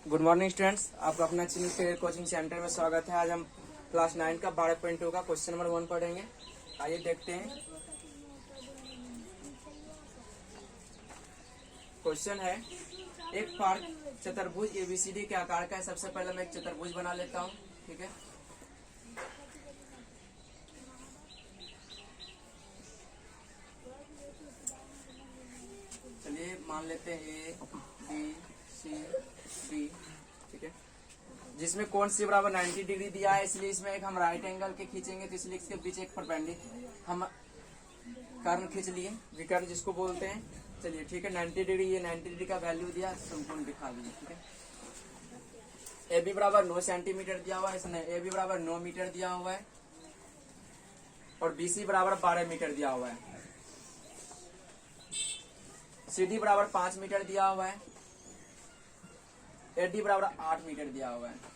Good morning students, आपका अपना चिन्ह करियर कोचिंग सेंटर में स्वागत है। आज हम क्लास 9 का 12.2 का क्वेश्चन नंबर 1 पढ़ेंगे। आइए देखते हैं। क्वेश्चन है, एक पार्क चतुर्भुज एबीसीडी के आकार का है। सबसे पहले मैं एक चतुर्भुज बना लेता हूँ, ठीक है। चलिए मान लेते हैं ए बी सी डी, ठीक है। जिसमें कोण सी बराबर 90 डिग्री दिया है, इसलिए इसमें एक हम राइट एंगल के खींचेंगे, तो इसलिए इसके बीच एक परपेंडिकुलर हम कर्ण खींच लिए, विकर्ण जिसको बोलते हैं। चलिए ठीक है, 90 डिग्री, ये 90 डिग्री का वैल्यू दिया, संपूर्ण दिखा दिए, ठीक है। ए बी बराबर 9 सेंटीमीटर दिया हुआ है, इसने ए बी बराबर 9 मीटर दिया हुआ है, और बी सी बराबर 12 मीटर दिया हुआ है। सी डी बराबर 5 मीटर दिया हुआ है, ए डी बराबर 8 मीटर दिया हुआ है।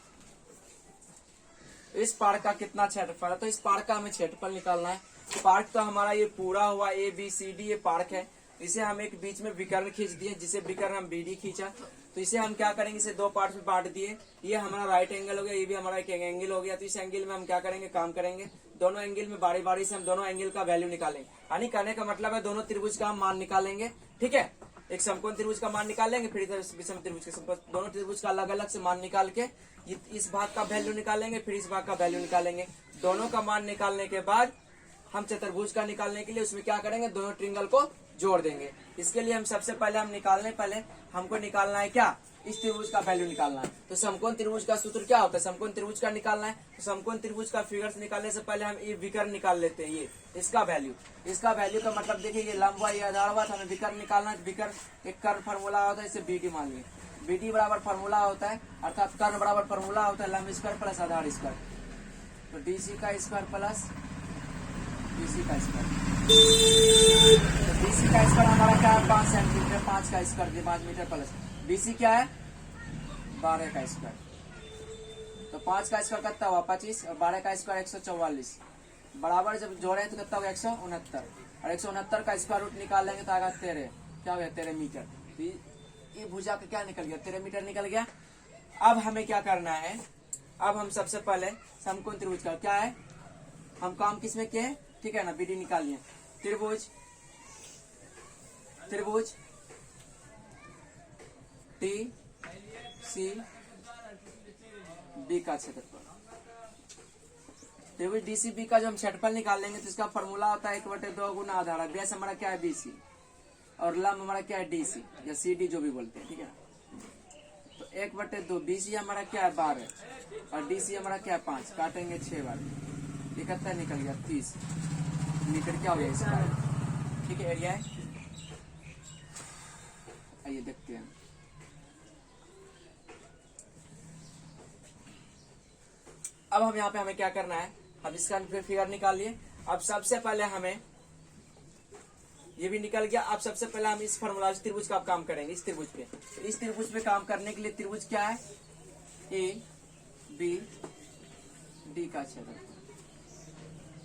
इस पार्क का कितना क्षेत्रफल है, तो इस पार्क का हमें क्षेत्रफल निकालना है। पार्क तो हमारा ये पूरा हुआ ए बी सी डी, ये पार्क है। इसे हम एक बीच में विकर्ण खींच दिए, जिसे विकर्ण हम बी डी खींचा, तो इसे हम क्या करेंगे, इसे दो पार्ट में बांट दिए। ये हमारा राइट एंगल हो गया, ये भी हमारा एक एंगल हो गया। तो इस एंगल में हम क्या करेंगे, काम करेंगे। दोनों एंगल में बारी बारी से हम दोनों एंगल का वैल्यू निकालेंगे। यानी कहने का मतलब है दोनों त्रिभुज का हम मान निकालेंगे, ठीक है। एक समकोण त्रिभुज का मान निकालेंगे, फिर विषम त्रिभुज के दोनों त्रिभुज का अलग अलग से मान निकाल के इस भाग का वैल्यू निकालेंगे, फिर इस भाग का वैल्यू निकालेंगे। दोनों का मान निकालने के बाद हम चतुर्भुज का निकालने के लिए उसमें क्या करेंगे, दोनों ट्रिंगल को जोड़ देंगे। इसके लिए हम सबसे पहले हमको निकालना है क्या, इस त्रिभुज का वैल्यू निकालना है। तो समकोण त्रिभुज का सूत्र क्या होता है, समकोण त्रिभुज का निकालना है। तो समकोण त्रिभुज का फिगर्स निकालने से पहले हम ये विकर्ण निकाल लेते हैं। ये इसका वैल्यू का मतलब देखिए, ये लंब हुआ, ये आधार हुआ, हमें विकर्ण निकालना है। विकर्ण एक कर्ण फॉर्मूला होता है, इसे बीडी मान लिया। बीडी बराबर फॉर्मूला होता है, अर्थात कर्ण बराबर फॉर्मूला होता है लंब स्क्वायर प्लस आधार स्क्वायर। तो डीसी का स्क्वायर प्लस बीसी का स्क्वायर। तो बीसी का स्क्वायर हमारा क्या है, 5 सेंटीमीटर, 5 का स्क्वायर 5 मीटर प्लस बीसी क्या है, 12 का स्क्वायर। तो 5 का स्क्वायर कितना हुआ 25, और 12 का स्क्वायर 144। बराबर जब जोड़े तो कितना होगा 169, और 169 का स्क्वायर रूट निकाल लेंगे तो आएगा 13, क्या हो गया 13 मीटर। तो ये भुजा का क्या निकल गया, 13 मीटर निकल गया। अब हमें क्या करना है, अब हम सबसे पहले समकोण त्रिभुज का क्या है, हम काम किसमें किए, ठीक है ना, बीडी निकाल लिए। त्रिभुज टी सी बी का क्षेत्रफल, त्रिभुज डीसीबी का जो हम क्षेत्रफल निकालेंगे तो इसका फॉर्मूला होता है 1/2 गुना आधार। बेस हमारा क्या है बीसी, और लंब हमारा क्या है डीसी या सीडी जो भी बोलते हैं, ठीक है। तो 1/2 बीसी हमारा क्या है 12, और डीसी हमारा क्या है 5, काटेंगे 6 बार, इकहत्तर निकल गया 30 मीटर क्या हो गया इसका, ठीक है। एरिया है, आइए देखते हैं। अब हम यहाँ पे हमें क्या करना है, अब इसका फिगर निकाल लिए। अब सबसे पहले हमें ये भी निकल गया। अब सबसे पहले हम इस फॉर्मूला त्रिभुज का काम करेंगे, इस त्रिभुज पे। तो इस त्रिभुज पे काम करने के लिए त्रिभुज क्या है, ए बी डी का क्षेत्रफल,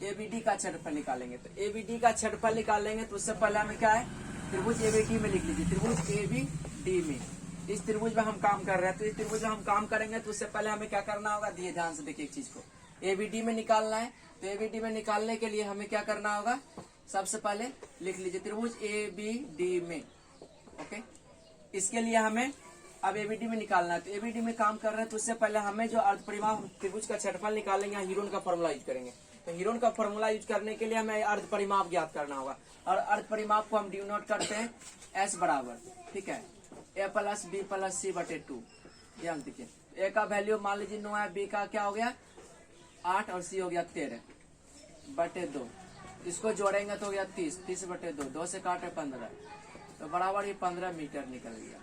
एबीडी का क्षेत्रफल निकालेंगे। तो एबीडी का क्षेत्रफल निकालेंगे तो उससे पहले हमें क्या है, त्रिभुज एबीडी में लिख लीजिए। त्रिभुज एबीडी में, इस त्रिभुज में हम काम कर रहे हैं, तो इस त्रिभुज में हम काम करेंगे तो उससे पहले हमें क्या करना होगा, दिए ध्यान से देखिए एक चीज को, एबीडी में निकालना है। तो एबीडी में निकालने के लिए हमें क्या करना होगा, सबसे पहले लिख लीजिए त्रिभुज एबीडी में, ओके। इसके लिए हमें अब एबीडी में निकालना है। तो एबीडी में काम कर रहे हैं तो उससे पहले हमें जो अर्ध परिमाप त्रिभुज का क्षेत्रफल निकालेंगे, हीरोन का फॉर्मूला यूज करेंगे। तो हीरोन का फॉर्मूला यूज करने के लिए हमें अर्ध परिमाप ज्ञात करना होगा, और अर्ध परिमाप को हम डिनोट करते हैं एस बराबर, ठीक है, ए प्लस बी प्लस सी बटे 2। ध्यान देखिए, ए का वैल्यू मान लीजिए 9 है, बी का क्या हो गया 8, और सी हो गया 13 बटे 2। इसको जोड़ेंगे तो हो गया 30 बटे 2, 2 से काटे 15, तो बराबर ये 15 मीटर निकल गया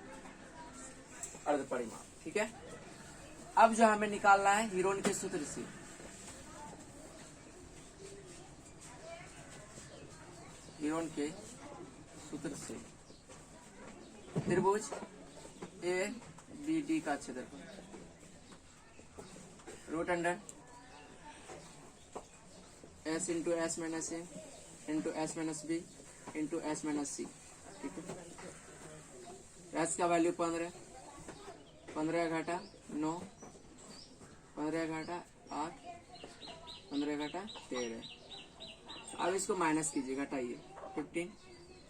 अर्ध परिमाप, ठीक है। अब जो हमें निकालना है हीरोन के सूत्र से, हीरोन के सूत्र से त्रिभुज ए बी डी का क्षेत्रफल root under S into S minus A into S minus B into S minus C, ठीक है। एस का वैल्यू 15 15 घटा 9, 15 घटा 8, 15 घटा 13। अब इसको माइनस कीजिए, घटाइए 15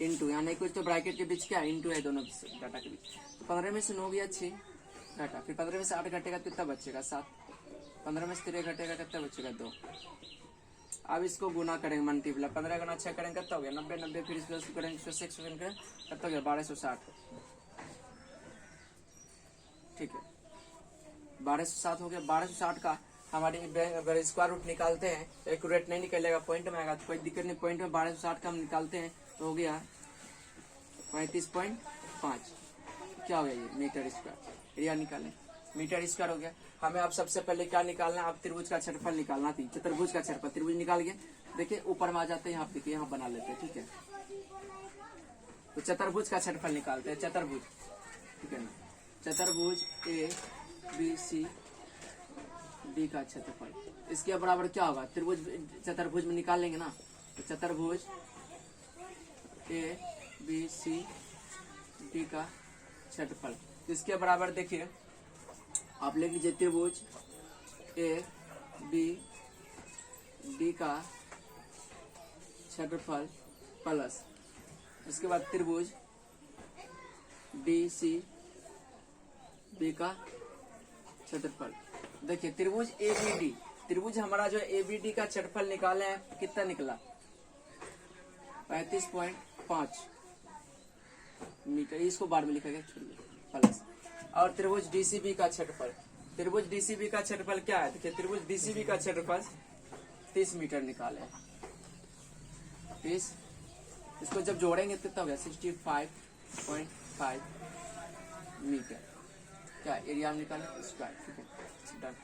इंटू, यहाँ नहीं कुछ तो ब्रैकेट के बीच क्या इंटू है दोनों डाटा के बीच। तो 15 में से 9 गया 6 घटा, फिर 15 में से 8 घटेगा कितना बचेगा 7, 15 में से 13 घटेगा कितना बचेगा 2। अब इसको गुना करेंगे मल्टीप्लाई, 15 गुना 6 करेंगे कितना हो गया 90, 90 फिर प्लस करेंगे 106 करेंगे कितना हो गया 1260। ठीक है 1260 हो गया। 1260 का हमारे अगर स्क्वायर रूट निकालते हैं तो एक्यूरेट नहीं निकलेगा, पॉइंट में आएगा तो कोई दिक्कत नहीं। पॉइंट में 1260 का हम निकालते हैं तो हो गया 35.5। क्या हो गया ये मीटर स्क्वायर, एरिया निकालें मीटर स्क्वायर हो गया। हमें अब सबसे पहले क्या निकालना है, अब त्रिभुज का क्षेत्रफल निकालना थी, चतुर्भुज का क्षेत्रफल। त्रिभुज निकाल गया, देखिए ऊपर में आ जाते हैं, यहाँ देखिए यहाँ बना लेते हैं। ठीक है तो चतुर्भुज का क्षेत्रफल निकालते हैं, चतुर्भुज। ठीक है ना, चतुर्भुज ए बी सी डी का क्षेत्रफल, इसके बराबर क्या होगा, त्रिभुज चतुर्भुज में निकाल लेंगे ना। तो चतुर्भुज ए बी सी डी का क्षेत्रफल, इसके बराबर देखिए आप लिख लीजिए त्रिभुज ए बी डी का क्षेत्रफल प्लस इसके बाद त्रिभुज डी सी बी का क्षेत्रफल। देखिए त्रिभुज ए बी डी, त्रिभुज हमारा जो ए बी डी का क्षेत्रफल निकाले हैं कितना निकला 35.5 मीटर, इसको बाद में लिखा गया प्लस। और त्रिभुज डीसीबी का क्षेत्रफल, त्रिभुज डीसीबी का क्षेत्रफल क्या है, देखिए त्रिभुज डीसीबी का क्षेत्रफल 30 मीटर निकाले 30, इसको जब जोड़ेंगे कितना हो गया 65.5 मीटर। क्या एरिया निकाले स्क्वायर। ठीक है डन।